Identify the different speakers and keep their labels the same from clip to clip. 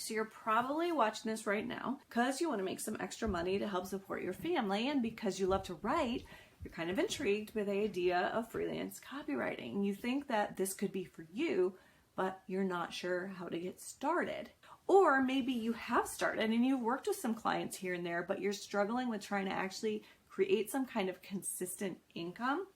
Speaker 1: So you're probably watching this right now because you want to make some extra money to help support your family, and because you love to write, you're kind of intrigued by the idea of freelance copywriting. You think that this could be for you, but you're not sure how to get started. Or maybe you have started and you've worked with some clients here and there, but you're struggling with trying to actually create some kind of consistent income.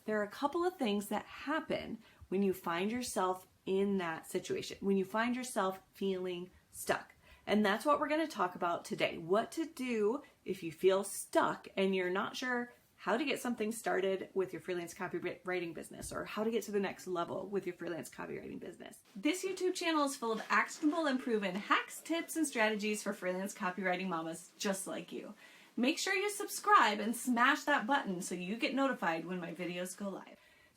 Speaker 1: There are a couple of things that happen when you find yourself in that situation, when you find yourself feeling stuck. And that's what we're going to talk about today. What to do if you feel stuck and you're not sure how to get something started with your freelance copywriting business, or how to get to the next level with your freelance copywriting business. This YouTube channel is full of actionable and proven hacks, tips, and strategies for freelance copywriting mamas just like you. Make sure you subscribe and smash that button so you get notified when my videos go live.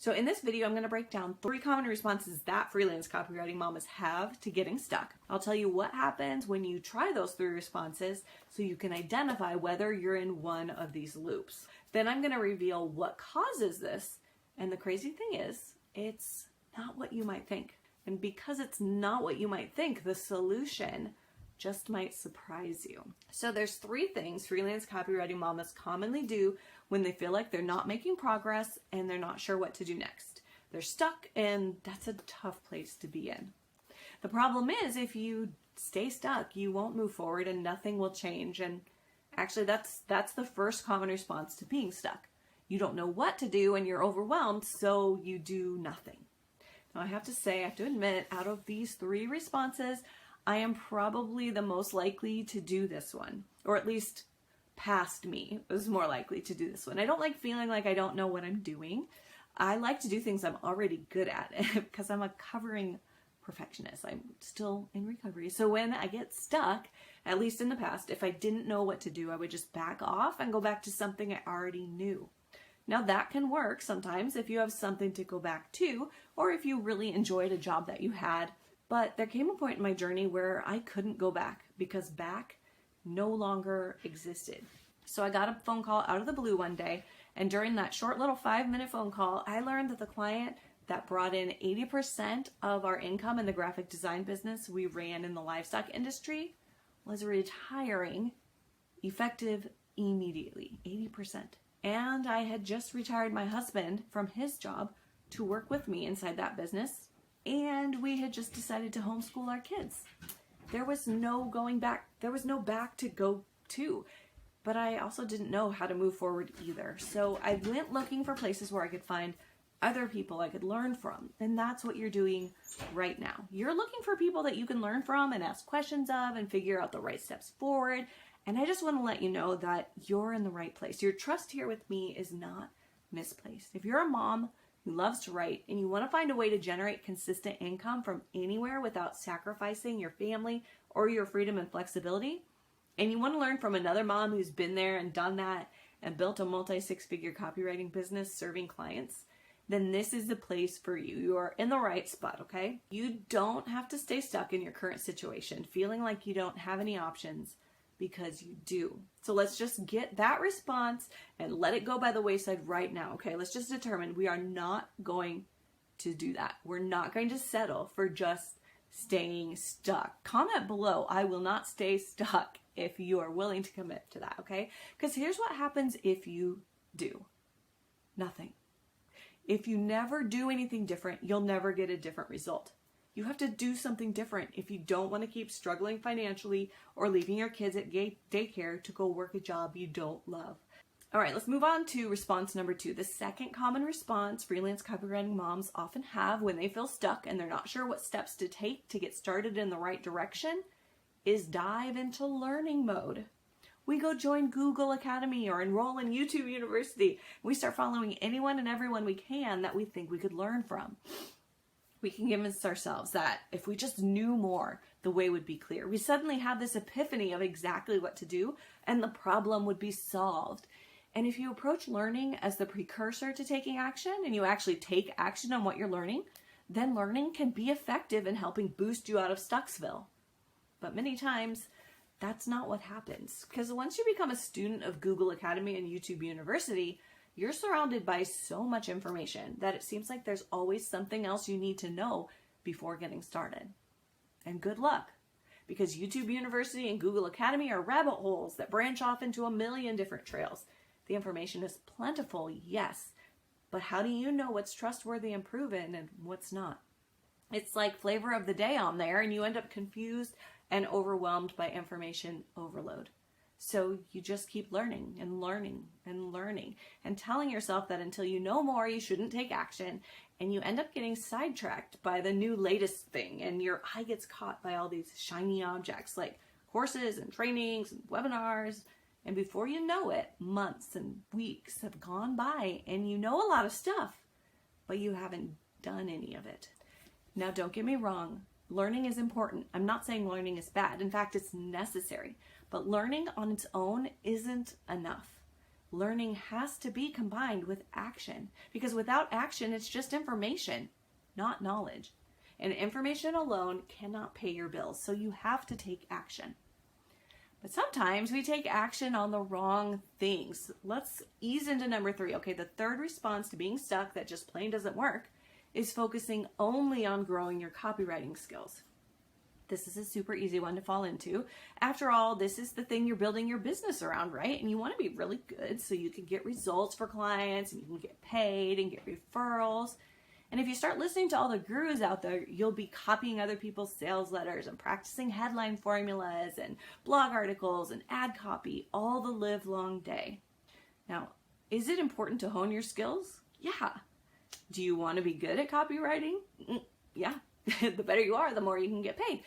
Speaker 1: So in this video, I'm going to break down 3 common responses that freelance copywriting mamas have to getting stuck. I'll tell you what happens when you try those 3 responses so you can identify whether you're in one of these loops. Then I'm going to reveal what causes this. And the crazy thing is, it's not what you might think. And because it's not what you might think, the solution just might surprise you. So there's 3 things freelance copywriting mamas commonly do when they feel like they're not making progress and they're not sure what to do next. They're stuck, and that's a tough place to be in. The problem is, if you stay stuck, you won't move forward and nothing will change. And actually, that's the first common response to being stuck. You don't know what to do and you're overwhelmed, so you do nothing. Now I have to admit, out of these 3 responses, I am probably the most likely to do this one, or at least past me was more likely to do this one. I don't like feeling like I don't know what I'm doing. I like to do things I'm already good at because I'm a covering perfectionist. I'm still in recovery. So when I get stuck, at least in the past, if I didn't know what to do, I would just back off and go back to something I already knew. Now that can work sometimes if you have something to go back to, or if you really enjoyed a job that you had. But there came a point in my journey where I couldn't go back because back no longer existed. So I got a phone call out of the blue one day, and during that short little 5-minute phone call, I learned that the client that brought in 80% of our income in the graphic design business we ran in the livestock industry was retiring effective immediately, 80%. And I had just retired my husband from his job to work with me inside that business, and we had just decided to homeschool our kids. There was no going back. There was no back to go to. But I also didn't know how to move forward either. So I went looking for places where I could find other people I could learn from. And that's what you're doing right now. You're looking for people that you can learn from and ask questions of and figure out the right steps forward. And I just want to let you know that you're in the right place. Your trust here with me is not misplaced. If you're a mom who loves to write and you want to find a way to generate consistent income from anywhere without sacrificing your family or your freedom and flexibility, and you want to learn from another mom who's been there and done that and built a multi-6-figure copywriting business serving clients, then this is the place for you. You are in the right spot, okay? You don't have to stay stuck in your current situation, feeling like you don't have any options, because you do. So let's just get that response and let it go by the wayside right now, okay? Let's just determine we are not going to do that. We're not going to settle for just staying stuck. Comment below, I will not stay stuck, if you are willing to commit to that, okay? Because here's what happens if you do. Nothing. If you never do anything different, you'll never get a different result. You have to do something different if you don't want to keep struggling financially or leaving your kids at daycare to go work a job you don't love. All right, let's move on to response number 2. The second common response freelance copywriting moms often have when they feel stuck and they're not sure what steps to take to get started in the right direction is dive into learning mode. We go join Google Academy or enroll in YouTube University. We start following anyone and everyone we can that we think we could learn from. We can convince ourselves that if we just knew more, the way would be clear. We suddenly have this epiphany of exactly what to do, and the problem would be solved. And if you approach learning as the precursor to taking action, and you actually take action on what you're learning, then learning can be effective in helping boost you out of Stucksville. But many times, that's not what happens. Because once you become a student of Google Academy and YouTube University, you're surrounded by so much information that it seems like there's always something else you need to know before getting started. And good luck, because YouTube University and Google Academy are rabbit holes that branch off into a million different trails. The information is plentiful, yes, but how do you know what's trustworthy and proven and what's not? It's like flavor of the day on there, and you end up confused and overwhelmed by information overload. So you just keep learning and learning and learning and telling yourself that until you know more, you shouldn't take action. And you end up getting sidetracked by the new latest thing. And your eye gets caught by all these shiny objects like courses and trainings and webinars. And before you know it, months and weeks have gone by and you know a lot of stuff, but you haven't done any of it. Now, don't get me wrong. Learning is important. I'm not saying learning is bad. In fact, it's necessary. But learning on its own isn't enough. Learning has to be combined with action, because without action, it's just information, not knowledge. And information alone cannot pay your bills, so you have to take action. But sometimes we take action on the wrong things. Let's ease into number 3. Okay, the third response to being stuck that just plain doesn't work is focusing only on growing your copywriting skills. This is a super easy one to fall into. After all, this is the thing you're building your business around, right? And you want to be really good so you can get results for clients and you can get paid and get referrals. And if you start listening to all the gurus out there, you'll be copying other people's sales letters and practicing headline formulas and blog articles and ad copy all the live long day. Now, is it important to hone your skills? Yeah. Do you want to be good at copywriting? Yeah. The better you are, the more you can get paid.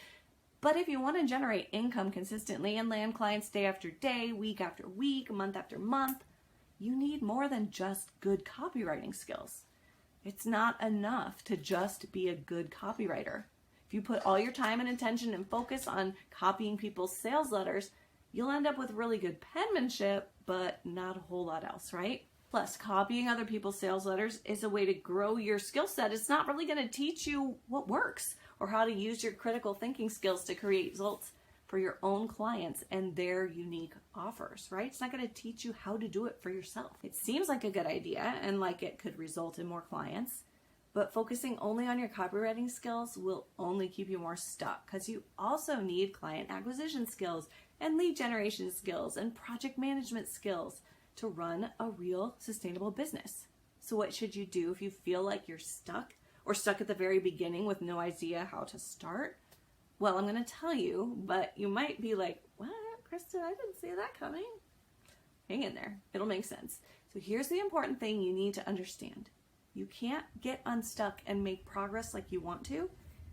Speaker 1: But if you want to generate income consistently and land clients day after day, week after week, month after month, you need more than just good copywriting skills. It's not enough to just be a good copywriter. If you put all your time and attention and focus on copying people's sales letters, you'll end up with really good penmanship, but not a whole lot else, right? Plus, copying other people's sales letters is a way to grow your skill set. It's not really going to teach you what works or how to use your critical thinking skills to create results for your own clients and their unique offers, right? It's not going to teach you how to do it for yourself. It seems like a good idea and like it could result in more clients, but focusing only on your copywriting skills will only keep you more stuck, because you also need client acquisition skills and lead generation skills and project management skills to run a real sustainable business. So what should you do if you feel like you're stuck or stuck at the very beginning with no idea how to start? Well, I'm going to tell you, but you might be like, what, Christa, I didn't see that coming. Hang in there. It'll make sense. So here's the important thing you need to understand. You can't get unstuck and make progress like you want to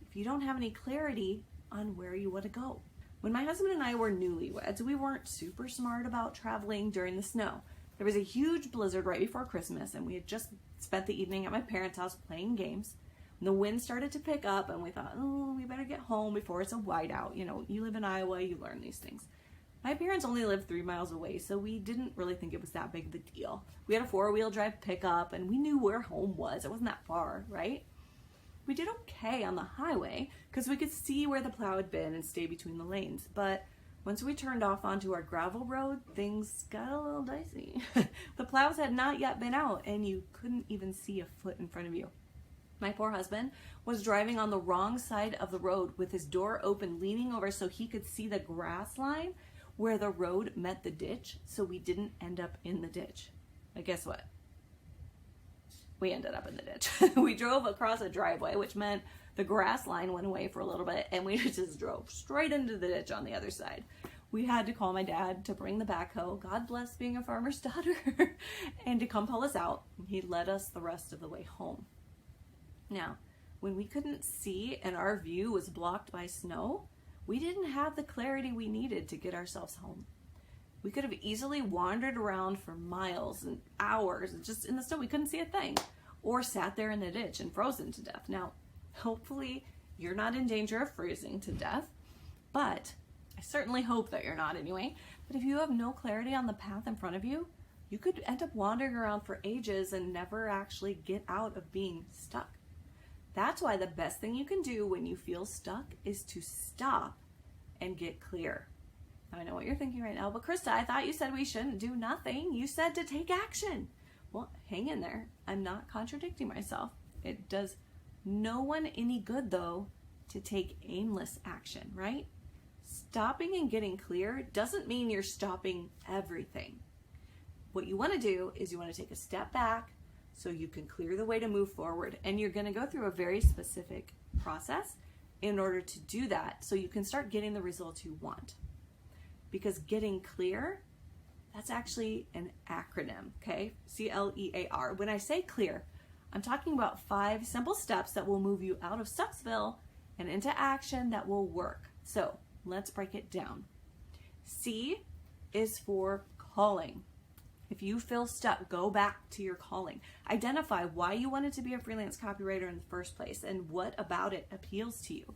Speaker 1: if you don't have any clarity on where you want to go. When my husband and I were newlyweds, we weren't super smart about traveling during the snow. There was a huge blizzard right before Christmas, and we had just spent the evening at my parents' house playing games. And the wind started to pick up, and we thought, oh, we better get home before it's a whiteout. You know, you live in Iowa, you learn these things. My parents only lived 3 miles away, so we didn't really think it was that big of a deal. We had a 4-wheel drive pickup, and we knew where home was. It wasn't that far, right? We did okay on the highway because we could see where the plow had been and stay between the lanes. But once we turned off onto our gravel road, things got a little dicey. The plows had not yet been out and you couldn't even see a foot in front of you. My poor husband was driving on the wrong side of the road with his door open, leaning over so he could see the grass line where the road met the ditch, so we didn't end up in the ditch. But guess what? We ended up in the ditch. We drove across a driveway, which meant the grass line went away for a little bit, and we just drove straight into the ditch on the other side. We had to call my dad to bring the backhoe, God bless being a farmer's daughter, and to come pull us out. He led us the rest of the way home. Now, when we couldn't see and our view was blocked by snow, we didn't have the clarity we needed to get ourselves home. We could have easily wandered around for miles and hours just in the snow. We couldn't see a thing, or sat there in the ditch and frozen to death. Now, hopefully you're not in danger of freezing to death, but I certainly hope that you're not anyway. But if you have no clarity on the path in front of you, you could end up wandering around for ages and never actually get out of being stuck. That's why the best thing you can do when you feel stuck is to stop and get clear. Now, I know what you're thinking right now, but Christa, I thought you said we shouldn't do nothing. You said to take action. Well, hang in there. I'm not contradicting myself. It does no one any good, though, to take aimless action, right? stopping and getting clear doesn't mean you're stopping everything. What you want to do is you want to take a step back so you can clear the way to move forward. And you're going to go through a very specific process in order to do that so you can start getting the results you want. Because getting clear, that's actually an acronym, okay? CLEAR. When I say clear, I'm talking about 5 simple steps that will move you out of Stucksville and into action that will work. So let's break it down. C is for calling. If you feel stuck, go back to your calling. Identify why you wanted to be a freelance copywriter in the first place and what about it appeals to you.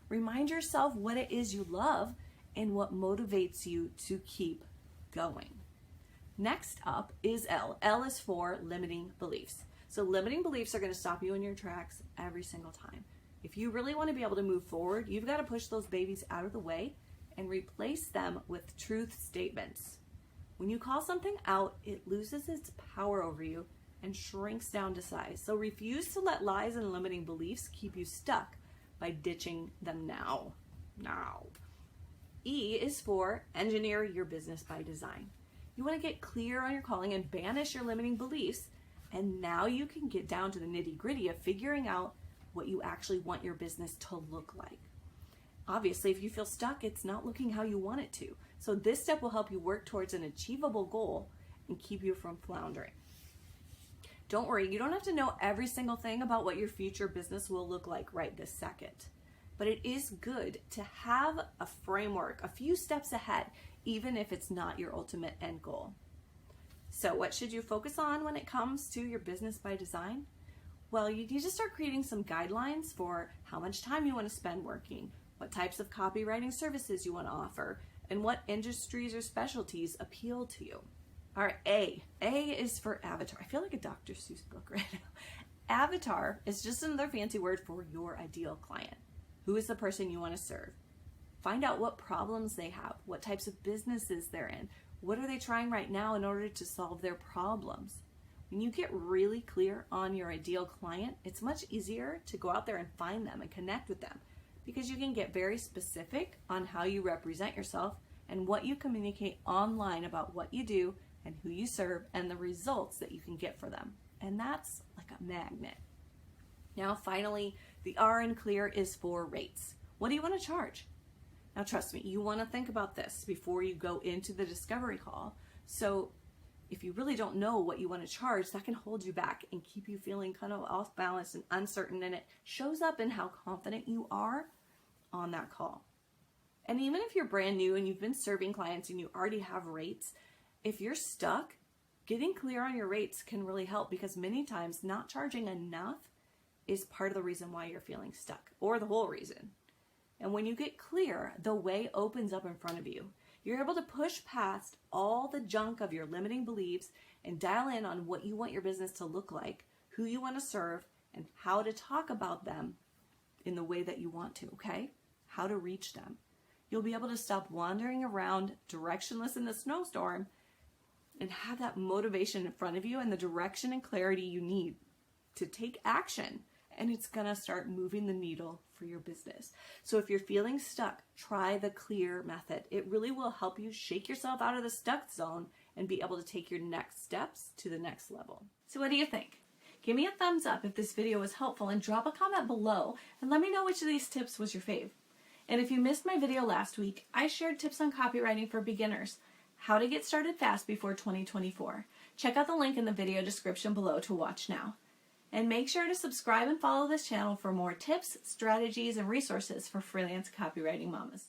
Speaker 1: Remind yourself what it is you love and what motivates you to keep going. Next up is L. L is for limiting beliefs. So limiting beliefs are going to stop you in your tracks every single time. If you really want to be able to move forward, you've got to push those babies out of the way and replace them with truth statements. When you call something out, it loses its power over you and shrinks down to size. So refuse to let lies and limiting beliefs keep you stuck by ditching them now. E is for engineer your business by design. You want to get clear on your calling and banish your limiting beliefs, and now you can get down to the nitty-gritty of figuring out what you actually want your business to look like. Obviously, if you feel stuck, it's not looking how you want it to. So this step will help you work towards an achievable goal and keep you from floundering. Don't worry, you don't have to know every single thing about what your future business will look like right this second. But it is good to have a framework, a few steps ahead, even if it's not your ultimate end goal. So what should you focus on when it comes to your business by design? Well, you need to start creating some guidelines for how much time you want to spend working, what types of copywriting services you want to offer, and what industries or specialties appeal to you. All right, A. A is for avatar. I feel like a Dr. Seuss book right now. Avatar is just another fancy word for your ideal client. Who is the person you want to serve? Find out what problems they have, what types of businesses they're in, what are they trying right now in order to solve their problems. When you get really clear on your ideal client, it's much easier to go out there and find them and connect with them, because you can get very specific on how you represent yourself and what you communicate online about what you do and who you serve and the results that you can get for them. And that's like a magnet. Now, finally, the R in clear is for rates. What do you want to charge? Now, trust me, you want to think about this before you go into the discovery call. So if you really don't know what you want to charge, that can hold you back and keep you feeling kind of off balance and uncertain, and it shows up in how confident you are on that call. And even if you're brand new and you've been serving clients and you already have rates, if you're stuck, getting clear on your rates can really help, because many times not charging enough is part of the reason why you're feeling stuck, or the whole reason. And when you get clear, the way opens up in front of you. You're able to push past all the junk of your limiting beliefs and dial in on what you want your business to look like, who you want to serve, and how to talk about them in the way that you want to, okay? How to reach them. You'll be able to stop wandering around directionless in the snowstorm and have that motivation in front of you and the direction and clarity you need to take action. And it's going to start moving the needle for your business. So if you're feeling stuck, try the clear method. It really will help you shake yourself out of the stuck zone and be able to take your next steps to the next level. So what do you think? Give me a thumbs up if this video was helpful, and drop a comment below and let me know which of these tips was your fave. And if you missed my video last week, I shared tips on copywriting for beginners, how to get started fast before 2024. Check out the link in the video description below to watch now. And make sure to subscribe and follow this channel for more tips, strategies, and resources for freelance copywriting mamas.